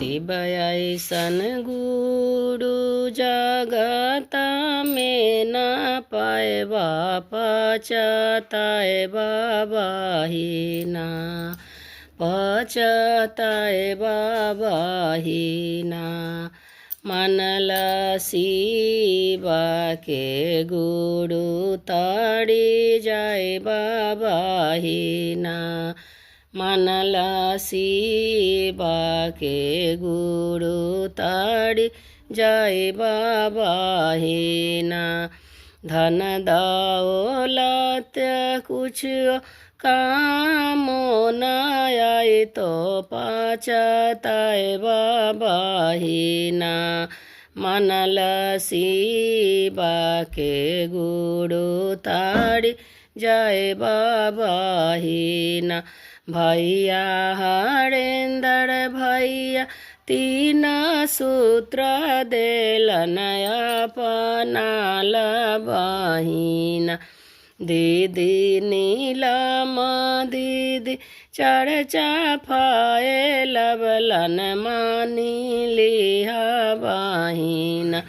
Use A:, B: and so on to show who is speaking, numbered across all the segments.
A: शिव ऐसन गुरु जगत में न पाए पचताए बाबा ही ना पचताए बाबा ही ना मनल शिव के गुरु ताड़ी जाए बाबा ही ना मनल शिव के गुरु ताड़ी जाए बाबा ही ना धन दौलत कुछ काम न आए तो पचताए बाबा ही ना मनल शिव के गुरु ताड़ी जाए बाबा ही ना भैया हरेंद्र भैया तीन सूत्र देलन अपना बहिना दीदी नीलम दीदी चर्चा फाए लबलन मानी लिहा बहिना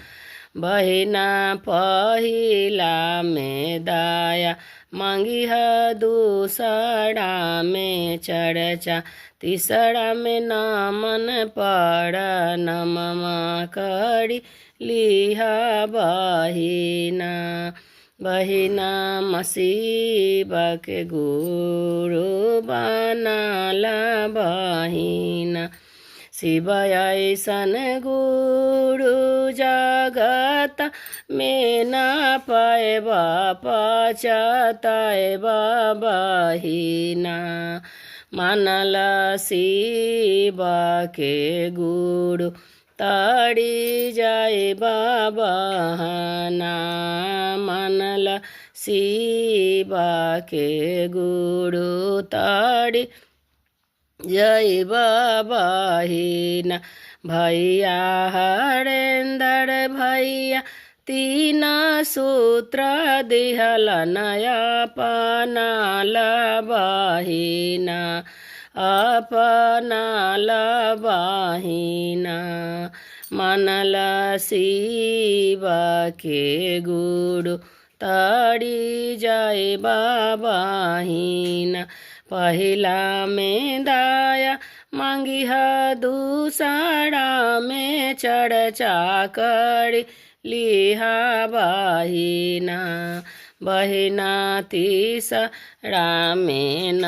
A: बहिना पहिला में दाया मांगी है दूसरा में चर्चा तीसरा में नामन पड़ नममा करी लिहा बहिना बहिना मसीब के गुरु बनाला बहिना शिव ऐसन गुरु जगत में न पाए पचताए बाबा ही ना मनल शिव के गुरु ताड़ी जाए बाबा ना मनल शिव के गुरु ताड़ी जय बाबा ही ना भैया हरेंद्र भैया तीन सूत्र दिहलन अपना बहिना अपना बहिना मनल शिव के गुरु ताड़ी जाए बाबा ही ना पहिला में दाया मांगी है दूसरा में चर्चा करी लिहा बहिना बहिना तीसरा में न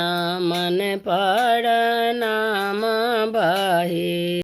A: मन पड़ नाम बही।